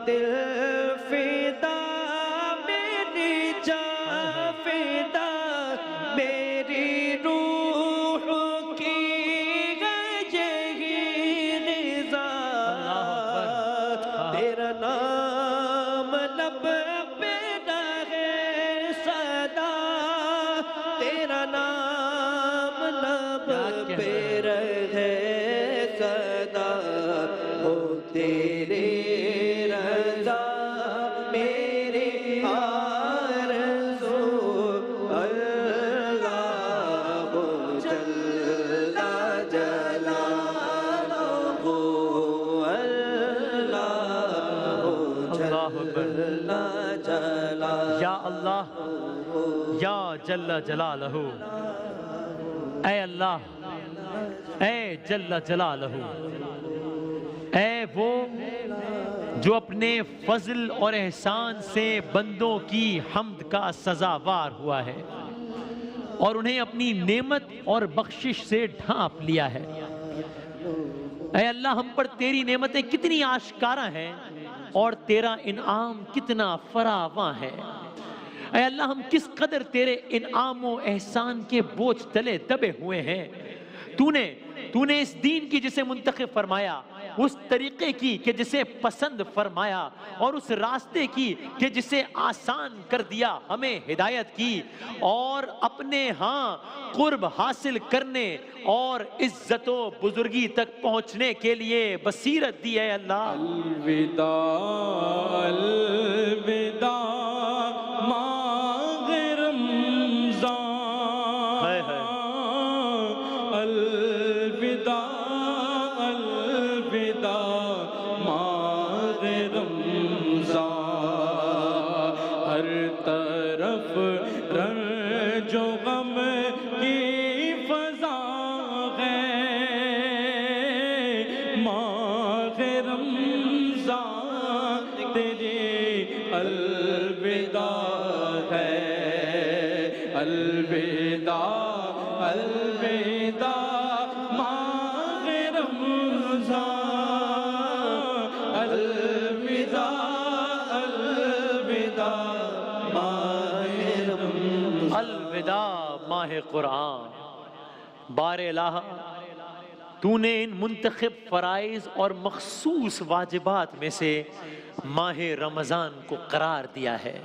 دل فدا میری جان فدا میری روح کی یہی غذا تیرا نام لب پہ رہے صدا تیرا نام لب پہ رہے صدا ہو تیری رضا میری آرزو اللہ جل جلالہ اللہ جل جلالہ یا اللہ یا جل جلالہ، اے اللہ اے جل جلالہ، اے وہ جو اپنے فضل اور احسان سے بندوں کی حمد کا سزاوار ہوا ہے اور انہیں اپنی نعمت اور بخشش سے ڈھانپ لیا ہے۔ اے اللہ ہم پر تیری نعمتیں کتنی آشکارا ہیں اور تیرا انعام کتنا فراواں ہے۔ اے اللہ ہم کس قدر تیرے انعام و احسان کے بوجھ تلے دبے ہوئے ہیں۔ تو نے اس دین کی جسے منتخب فرمایا، اس طریقے کی کہ جسے پسند فرمایا، اور اس راستے کی کہ جسے آسان کر دیا، ہمیں ہدایت کی اور اپنے ہاں قرب حاصل کرنے اور عزت و بزرگی تک پہنچنے کے لیے بصیرت دی ہے اللہ۔ الوداع الوداع ماہ رمضان الوداع الوداع ماہ رمضان ہر طرف رنج و غم کی فضا ہے ماہ رمضان تیری الوداع ہے الوداع الوداع ماہ رمضان الوداع الوداع ماہ رمضان الوداع ماہ قرآن۔ بار الہ تو نے ان منتخب فرائض اور مخصوص واجبات میں سے ماہ رمضان کو قرار دیا ہے۔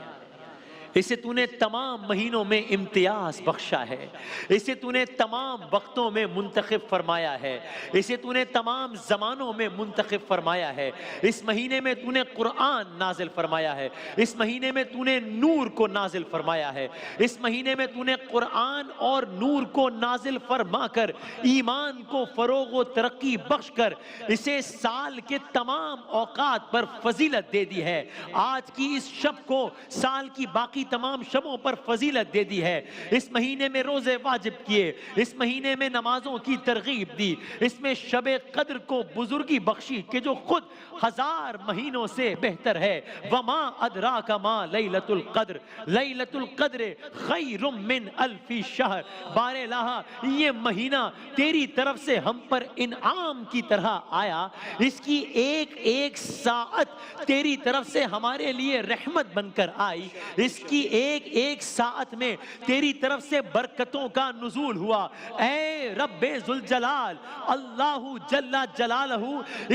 اسے تو نے تمام مہینوں میں امتیاز بخشا ہے، اسے تو نے تمام وقتوں میں منتخب فرمایا ہے، اسے تو نے تمام زمانوں میں منتخب فرمایا ہے۔ اس مہینے میں تو نے قرآن نازل فرمایا ہے، اس مہینے میں تو نے نور کو نازل فرمایا ہے، اس مہینے میں تو نے قرآن اور نور کو نازل فرما کر ایمان کو فروغ و ترقی بخش کر اسے سال کے تمام اوقات پر فضیلت دے دی ہے۔ آج کی اس شب کو سال کی باقی تمام شبوں پر فضیلت دے دی ہے۔ اس مہینے میں روزے واجب کیے، اس مہینے میں نمازوں کی ترغیب دی، اس میں شب قدر کو بزرگی بخشی کہ جو خود 1000 مہینوں سے بہتر ہے۔ وما ادراک ما لیلۃ القدر لیلۃ القدر خیر من الف شہر۔ بار الہ یہ مہینہ تیری طرف سے ہم پر انعام کی طرح آیا، اس کی ایک ایک ساعت تیری طرف سے ہمارے لیے رحمت بن کر آئی، اس کی ایک ایک ساعت میں تیری طرف سے برکتوں کا نزول ہوا۔ اے رب ذوالجلال اللہ جل جلالہ،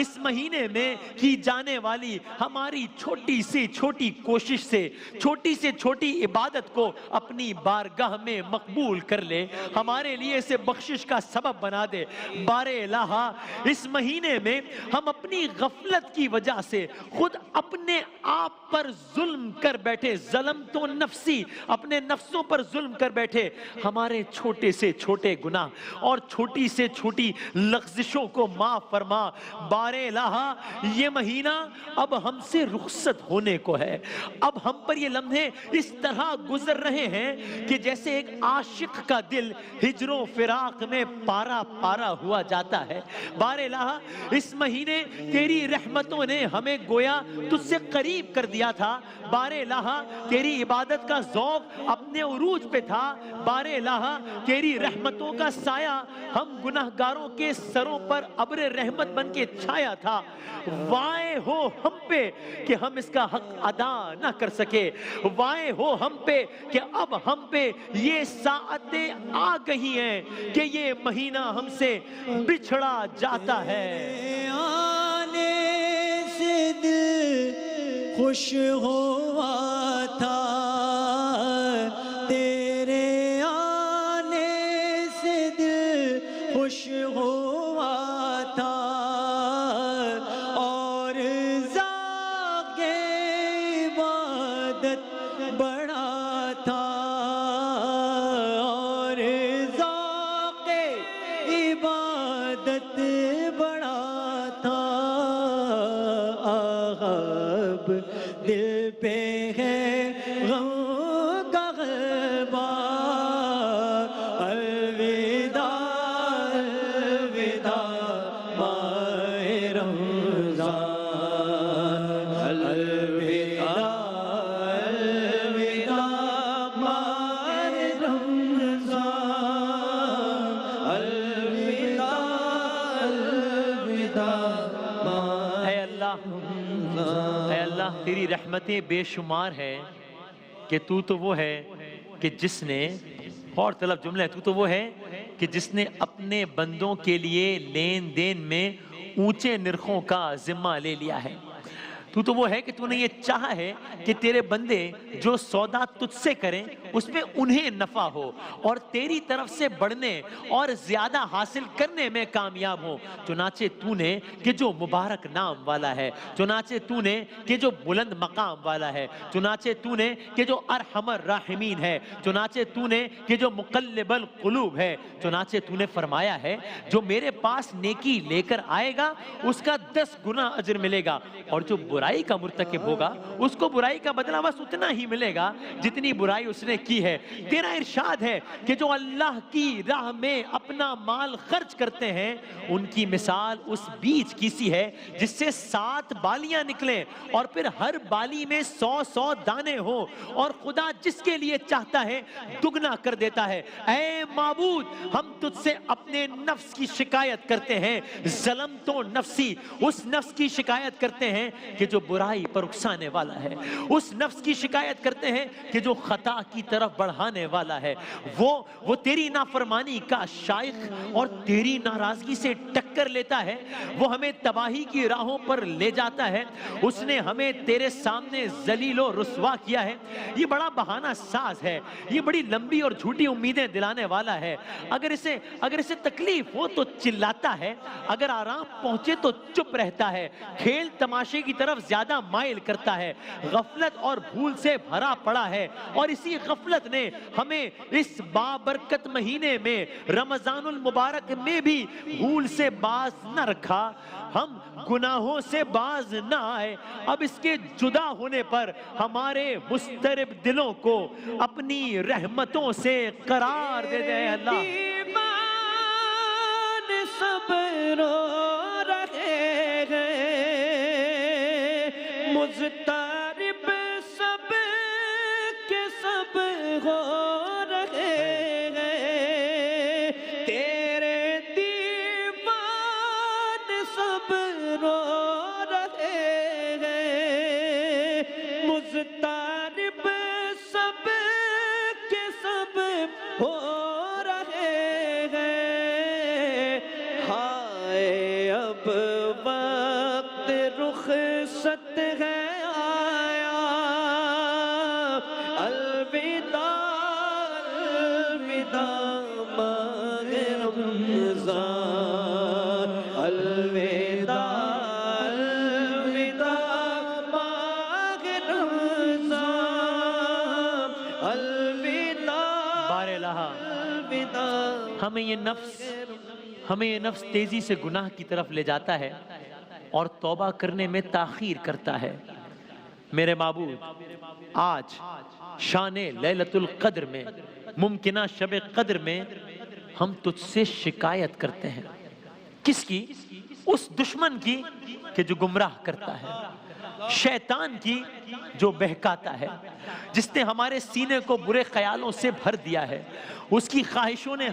اس مہینے میں کی جانے والی ہماری چھوٹی سے چھوٹی کوشش سے چھوٹی عبادت کو اپنی بارگاہ میں مقبول کر لے، ہمارے لیے اسے بخشش کا سبب بنا دے۔ بار الہ اس مہینے میں ہم اپنی غفلت کی وجہ سے خود اپنے آپ پر ظلم کر بیٹھے، ظلم تو نفسی، اپنے نفسوں پر ظلم کر بیٹھے، ہمارے چھوٹے سے چھوٹے گناہ اور چھوٹی سے چھوٹی لغزشوں کو معاف فرما۔ بار الہ یہ مہینہ اب ہم سے رخصت ہونے کو ہے، اب ہم پر یہ لمحے اس طرح گزر رہے ہیں کہ جیسے ایک عاشق کا دل ہجر و فراق میں پارا پارا ہوا جاتا ہے۔ بار الہ اس مہینے تیری رحمتوں نے ہمیں گویا تجھ سے قریب کر دیا تھا۔ بار الہ تیری عبادت عبادت کا ذوق اپنے عروج پہ تھا، بار الہ تیری رحمتوں کا سایہ ہم گناہگاروں کے سروں پر ابر رحمت بن کے چھایا تھا۔ وائے ہو ہم پہ کہ ہم اس کا حق ادا نہ کر سکے، وائے ہو ہم پہ کہ اب ہم پہ یہ ساعتیں آ گئی ہیں کہ یہ مہینہ ہم سے بچھڑا جاتا ہے۔ آنے سے دل خوش ہوا تھا، تیرے آنے سے دل خوش ہوا تھا، اور ذوق عبادت بڑا تھا، اور ذوق عبادت بڑا تھا۔ اب دل پہ ہے غم کا غلبہ، الوداع الوداع ماہ رمضان، الوداع الوداع ماہ رمضان، الوداع الوداع ماہ اے اللہ، اے اللہ تیری رحمتیں بے شمار ہے کہ تو وہ ہے کہ جس نے، اور طلب جملہ ہے، تو وہ ہے کہ جس نے اپنے بندوں کے لیے لین دین میں اونچے نرخوں کا ذمہ لے لیا ہے۔ تو وہ ہے کہ تو نے یہ چاہا ہے کہ تیرے بندے جو سودا تجھ سے کریں اس میں انہیں نفع ہو اور تیری طرف سے بڑھنے اور زیادہ حاصل کرنے میں کامیاب ہو۔ چنانچہ تو نے کہ جو مبارک نام والا ہے، چنانچہ تو نے کہ جو بلند مقام والا ہے، چنانچہ تو نے کہ جو ارحم الراحمین ہے، چنانچہ تو نے کہ جو مقلب القلوب ہے، چنانچہ تو نے فرمایا ہے جو میرے پاس نیکی لے کر آئے گا اس کا 10 گنا اجر ملے گا، اور جو برائی کا مرتکب ہوگا اس کو برائی کا بدلہ بس اتنا ہی ملے گا جتنی برائی اس نے کی ہے۔ تیرا ارشاد ہے کہ جو اللہ کی راہ میں اپنا مال خرچ کرتے ہیں ان کی مثال اس بیج کی سی ہے جس سے 7 بالیاں نکلیں اور پھر ہر بالی میں 100 دانے ہوں، اور خدا جس کے لیے چاہتا ہے دگنا کر دیتا ہے۔ اے معبود، ہم تجھ سے اپنے نفس کی شکایت کرتے ہیں، ظلم تو نفسی، اس نفس کی شکایت کرتے ہیں کہ جو برائی پر اکسانے والا ہے، اس نفس کی شکایت کرتے ہیں کہ جو خطا کی طرف بڑھانے والا ہے، وہ تیری نافرمانی کا شائخ اور تیری ناراضگی سے ٹکر لیتا ہے، وہ ہمیں تباہی کی راہوں پر لے جاتا ہے، اس نے ہمیں تیرے سامنے ذلیل و رسوا کیا ہے۔ یہ بڑا بہانہ ساز ہے، یہ بڑی لمبی اور جھوٹی امیدیں دلانے والا ہے۔ اگر اسے تکلیف ہو تو چلاتا ہے، اگر آرام پہنچے تو چپ رہتا ہے، کھیل تماشے کی طرف زیادہ مائل کرتا ہے، غفلت اور بھول سے بھرا پڑا ہے، اور اسی غفلت نے ہمیں اس بابرکت مہینے میں رمضان المبارک میں بھی بھول سے باز نہ رکھا۔ ہم گناہوں سے باز نہ آئے، اب اس کے جدا ہونے پر ہمارے مضطرب دلوں کو اپنی رحمتوں سے قرار دے دے اللہ۔ ایمان سب رو رہے ہیں، مضطرب سب کے سب ہو رہے ہیں، تیرے دیوان سب رو رہے ہیں، مضطرب سب کے سب ہو رہے ہیں۔ ہائے اب وقت رخصت ہے آیا، الوداع الوداع ماہ رمضان، الوداع الوداع ماہ رمضان، الوداع بار الہ الوداع۔ ہمیں یہ نفس تیزی سے گناہ کی طرف لے جاتا ہے اور توبہ کرنے میں تاخیر کرتا ہے۔ میرے معبود، آج شان لیلۃ القدر میں، ممکنہ شب قدر میں ہم تجھ سے شکایت کرتے ہیں۔ کس کی؟ اس دشمن کی کہ جو گمراہ کرتا ہے، شیطان کی جو بہکاتا ہے، جس نے ہمارے سینے کو برے خیالوں سے بھر دیا ہے، اس کی خواہشوں نے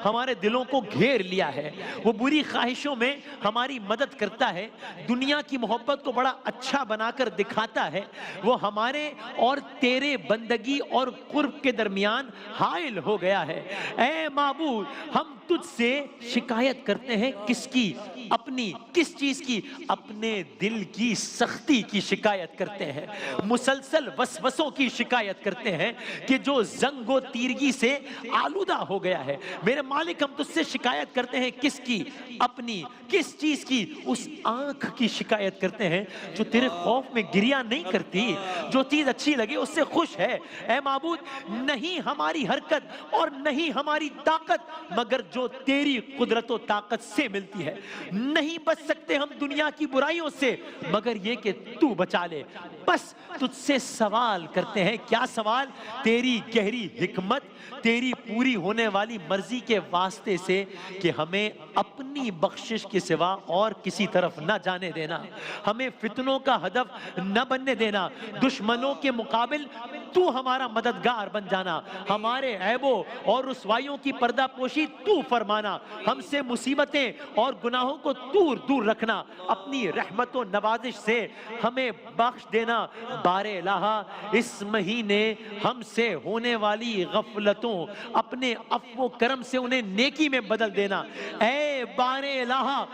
ہمارے دلوں کو گھیر لیا ہے، وہ بری خواہشوں میں ہماری مدد کرتا ہے، دنیا کی محبت کو بڑا اچھا بنا کر دکھاتا ہے، وہ ہمارے اور تیرے بندگی اور قرب کے درمیان حائل ہو گیا ہے۔ اے معبود، ہم تجھ سے شکایت کرتے ہیں، کس کی؟ اپنی کس چیز کی؟ اپنے دل کی سختی کی شکایت کرتے ہیں، مسلسل وسوسوں کی شکایت کرتے ہیں کہ جو زنگ و تیرگی سے آلودہ ہو گیا ہے۔ میرے مالک، ہم تجھ سے شکایت کرتے ہیں، کس کی؟ اپنی کس چیز کی؟ اس آنکھ کی شکایت کرتے ہیں جو تیرے خوف میں گریہ نہیں کرتی، جو چیز اچھی لگے اس سے خوش ہے۔ اے معبود، نہیں ہماری حرکت اور نہیں ہماری طاقت مگر جو تیری قدرت و طاقت سے ملتی ہے، نہیں بچ سکتے ہم دنیا کی برائیوں سے مگر یہ کہ تو بچا لے۔ بس تجھ سے سوال کرتے ہیں، کیا سوال؟ تیری گہری حکمت، تیری پوری ہونے والی مرضی کے واسطے سے کہ ہمیں اپنی بخشش کے سوا اور کسی طرف نہ جانے دینا، ہمیں فتنوں کا ہدف نہ بننے دینا، دشمنوں کے مقابل تو ہمارا مددگار بن جانا، ہمارے عیبوں اور رسوائیوں کی پردہ پوشی تو فرمانا، ہم سے مصیبتیں اور گناہوں کو دور دور رکھنا، اپنی رحمت و نوازش سے ہمیں بخش دینا۔ بار الہ، اس مہینے ہم سے ہونے والی غفلتوں اپنے عفو و کرم سے انہیں نیکی میں بدل دینا۔ اے بار الہ،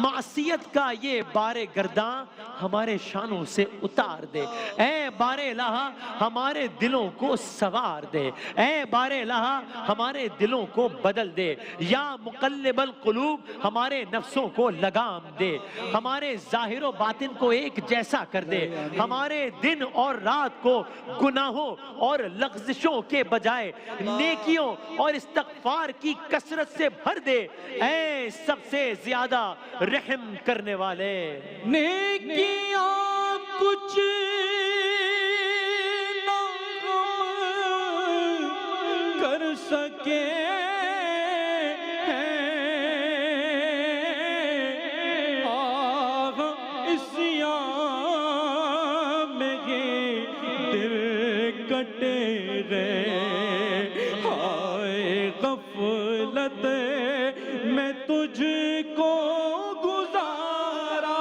معصیت کا یہ بار گرداں ہمارے شانوں سے اتار دے۔ اے بار الہ، ہمارے دلوں کو سوار دے۔ اے بار الہ، ہمارے دلوں کو بدل دے۔ یا مقلب القلوب، ہمارے نفسوں کو لگام دے، ہمارے ظاہر و باطن کو ایک جیسا کر دے، ہمارے دن اور رات کو گناہوں اور لغزشوں کے بجائے نیکیوں اور استغفار کی کثرت سے بھر دے۔ اے سب سے زیادہ رحم کرنے والے، نیکیاں کچھ نہ کر سکے کٹے گئے، ہائے غفلت میں تجھ کو گزارا،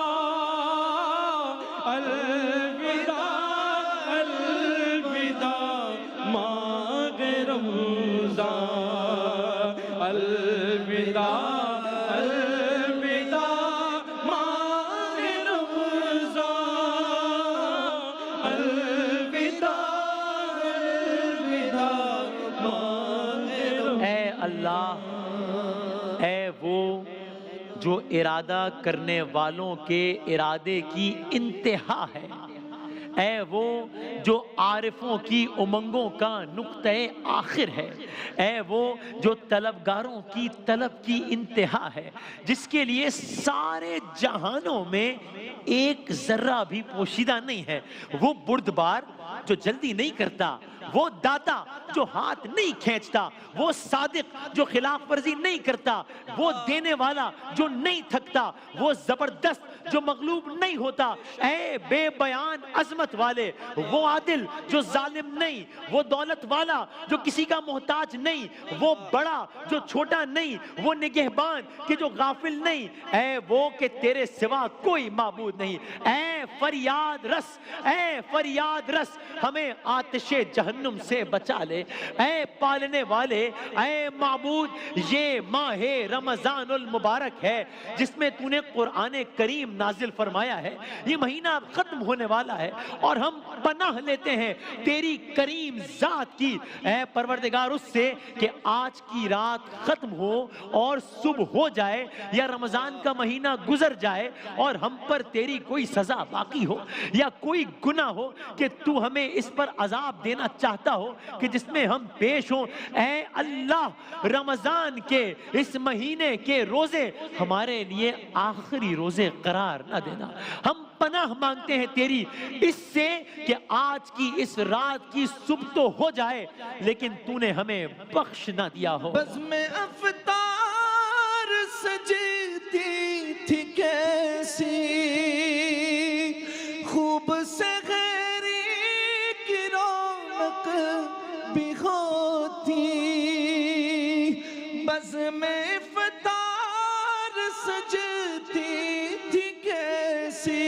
الوداع الوداع ماہ رمضان، الوداع الوداع ماہ رمضان، الوداع اے اللہ، اے وہ جو ارادہ کرنے والوں کے ارادے کی انتہا ہے، اے وہ جو عارفوں کی امنگوں کا نقطہ آخر ہے، اے وہ جو طلبگاروں کی طلب کی انتہا ہے، جس کے لیے سارے جہانوں میں ایک ذرہ بھی پوشیدہ نہیں ہے، وہ بردبار جو جلدی نہیں کرتا، وہ داتا جو ہاتھ نہیں کھینچتا، وہ صادق جو خلاف ورزی نہیں کرتا، وہ دینے والا جو نہیں تھکتا، وہ زبردست جو مغلوب نہیں ہوتا۔ اے بے بیان عظمت والے، وہ عادل جو ظالم نہیں، وہ دولت والا جو کسی کا محتاج نہیں، وہ بڑا جو چھوٹا نہیں، وہ نگہبان کہ جو غافل نہیں، اے وہ کہ تیرے سوا کوئی معبود نہیں۔ اے فریاد رس، اے فریاد رس، ہمیں آتش جہنم سے بچا لے۔ اے پالنے والے، اے معبود، یہ ماہ رمضان المبارک ہے جس میں تو نے قرآن کریم نازل فرمایا ہے، یہ مہینہ اب ختم ہونے والا ہے اور ہم پناہ لیتے ہیں تیری کریم ذات کی، اے پروردگار، اس سے کہ آج کی رات ختم ہو اور صبح ہو جائے یا رمضان کا مہینہ گزر جائے اور ہم پر تیری کوئی سزا باقی ہو یا کوئی گناہ ہو کہ تو ہمیں اس پر عذاب دینا چاہتا ہو کہ جس میں ہم پیش ہوں۔ اے اللہ، رمضان کے اس مہینے کے روزے ہمارے لیے آخری روزے قرار نہ دینا۔ ہم پناہ مانگتے ہیں تیری اس سے کہ آج کی اس رات کی صبح تو ہو جائے لیکن تو نے ہمیں بخش نہ دیا ہو۔ بزم افطار سجتی تھی کہ سجتی تھی کیسی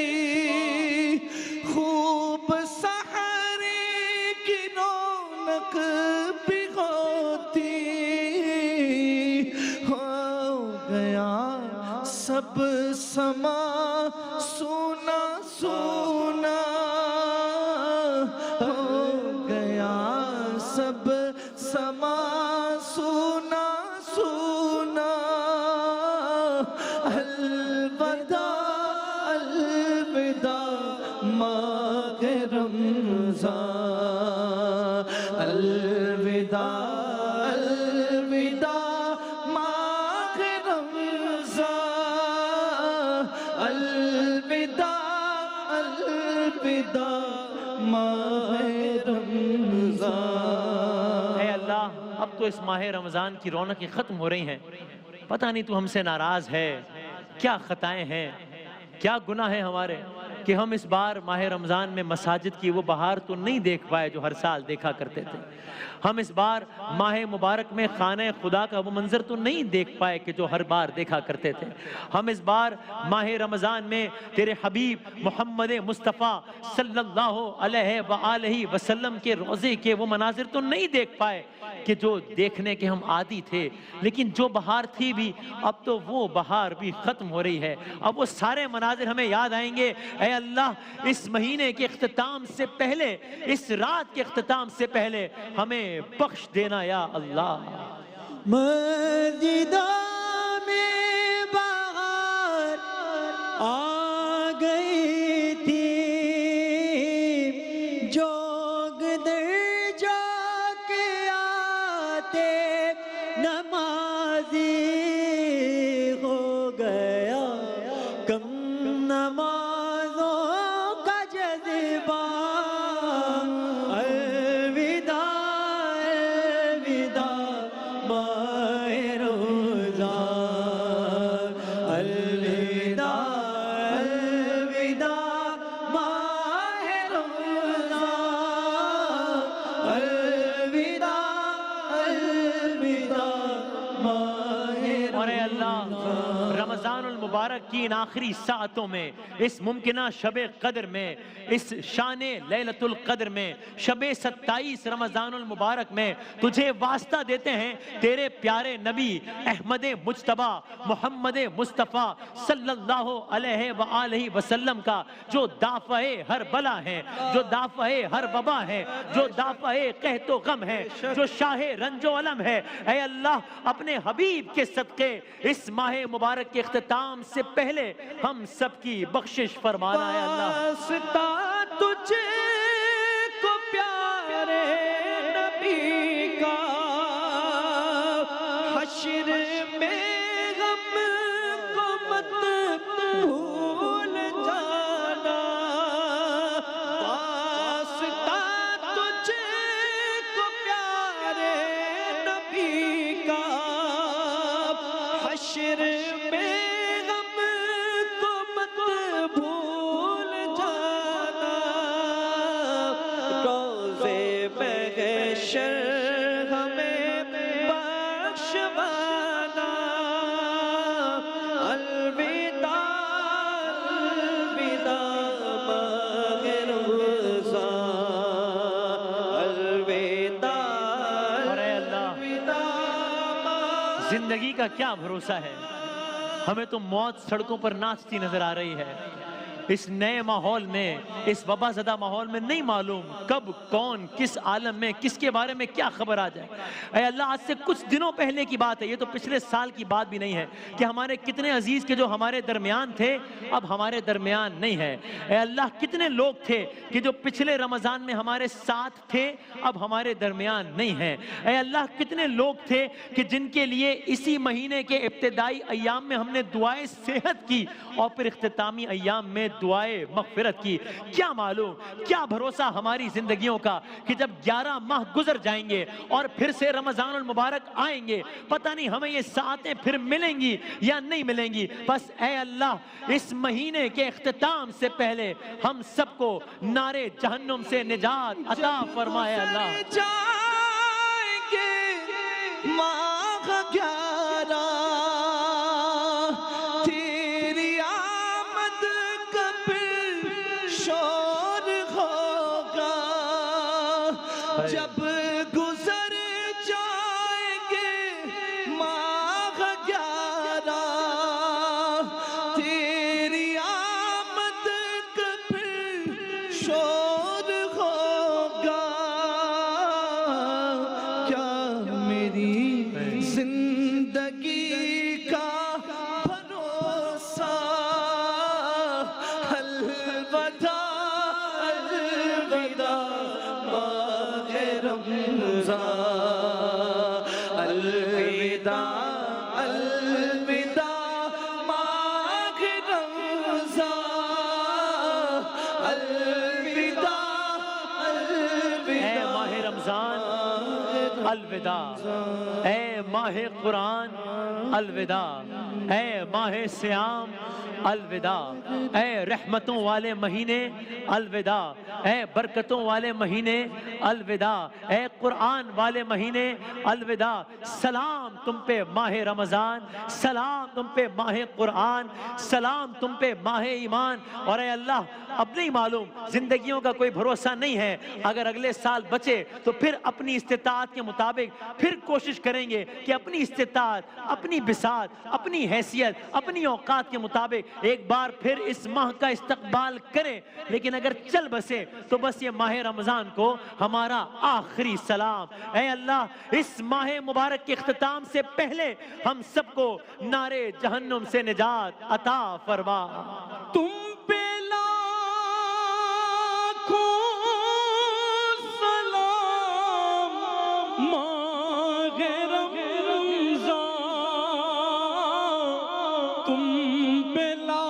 خوب سحری کی رونق بھی ہوتی ہو گیا سب سما سونا سونا ہو گیا سب سما سونا سونا الوداع الوداع ماہ رمضان الوداع الوداع ماہ رمضان الوداع الوداع ماہ رمضان۔ اے اللہ اب تو اس ماہ رمضان کی رونقیں ختم ہو رہی ہیں، پتہ نہیں تو ہم سے ناراض ہے، کیا خطائیں ہیں، کیا گناہ ہیں ہمارے کہ ہم اس بار ماہ رمضان میں مساجد کی وہ بہار تو نہیں دیکھ پائے جو ہر سال دیکھا کرتے تھے، ہم اس بار ماہ مبارک میں خانہ خدا کا وہ منظر تو نہیں دیکھ پائے کہ جو ہر بار دیکھا کرتے تھے، ہم اس بار ماہ رمضان میں تیرے حبیب محمد مصطفیٰ صلی اللہ علیہ وآلہ وسلم کے روزے کے وہ مناظر تو نہیں دیکھ پائے کہ جو دیکھنے کے ہم عادی تھے، لیکن جو بہار تھی بھی اب تو وہ بہار بھی ختم ہو رہی ہے، اب وہ سارے مناظر ہمیں یاد آئیں گے۔ اے اللہ اس مہینے کے اختتام سے پہلے، اس رات کے اختتام سے پہلے ہمیں بخش دینا یا اللہ۔ مسجدوں میں بہار آ گئی تھی، جوگ در جوگ آتے نمازی ہو گیا کم نمازوں کا جذبہ۔ الوداع الوداع ماہ رمضان الوداع الوداع ماہ رمضان الوداع الوداع ماہ اور اے اللہ رمضان المبارک کی ان آخری ساعتوں میں، اس ممکنہ شب قدر میں، اس شان لیلۃ القدر میں، شب 27 رمضان المبارک میں تجھے واسطہ دیتے ہیں تیرے پیارے نبی احمد مجتبیٰ محمد مصطفیٰ صلی اللہ علیہ وآلہ وسلم کا جو دافع ہر بلا ہے، جو دافع ہر وبا ہے، جو دافع قحط و غم ہے، جو شاہ رنج و علم ہے۔ اے اللہ اپنے حبیب کے صدقے اس ماہ مبارک کے اختتام سے پہلے ہم سب کی بخشش فرمانا ہے اللہ۔ واسطہ تجھے کو پیارے نبی کا، حشر میں غم کو مت بھول جانا۔ واسطہ تجھے کو پیارے نبی کا، حشر میں غم کو مت بھول جانا۔ روزے محشر ہمیں بخشوانا۔ الوداع الوداع ماہ رمضان الوداع اور اے اللہ الوداع۔ زندگی کا کیا بھروسہ ہے، ہمیں تو موت سڑکوں پر ناچتی نظر آ رہی ہے۔ اس نئے ماحول میں، اس وبا زدہ ماحول میں نہیں معلوم کب کون کس عالم میں کس کے بارے میں کیا خبر آ جائے۔ اے اللہ آج سے کچھ دنوں پہلے کی بات ہے، یہ تو پچھلے سال کی بات بھی نہیں ہے کہ ہمارے کتنے عزیز کے جو ہمارے درمیان تھے اب ہمارے درمیان نہیں ہے۔ اے اللہ کتنے لوگ تھے کہ جو پچھلے رمضان میں ہمارے ساتھ تھے اب ہمارے درمیان نہیں ہیں۔ اے اللہ کتنے لوگ تھے کہ جن کے لیے اسی مہینے کے ابتدائی ایام میں ہم نے دعائیں صحت کی اور پھر اختتامی ایام میں دعائیں مغفرت کی۔ کیا معلوم کیا بھروسہ ہماری زندگیوں کا کہ جب 11 ماہ گزر جائیں گے اور پھر سے رمضان المبارک آئیں گے، پتہ نہیں ہمیں یہ ساعتیں پھر ملیں گی یا نہیں ملیں گی۔ بس اے اللہ اس مہینے کے اختتام سے پہلے ہم سب کو نارے جہنم سے نجات عطا فرمائے اللہ۔ جائیں گے ماہ 11 الوداع، اے ماہ قرآن الوداع، اے ماہ صیام الوداع، اے رحمتوں والے مہینے الوداع، اے برکتوں والے مہینے الوداع، اے قرآن والے مہینے الوداع۔ سلام تم پہ ماہ رمضان، سلام تم پہ ماہ قرآن، سلام تم پہ ماہ ایمان۔ اور اے اللہ اب نہیں معلوم، زندگیوں کا کوئی بھروسہ نہیں ہے، اگر اگلے سال بچے تو پھر اپنی استطاعت کے مطابق پھر کوشش کریں گے کہ اپنی استطاعت، اپنی بساط، اپنی حیثیت، اپنی اوقات کے مطابق ایک بار پھر اس ماہ کا استقبال کریں۔ لیکن اگر چل بسے تو بس یہ ماہ رمضان کو ہمارا آخری سلام۔ اے اللہ اس ماہ مبارک کے اختتام سے پہلے ہم سب کو نارے جہنم سے نجات عطا فرما۔ تم پہ لاکھوں سلام ماہ رمضان، تم پہ لاکھوں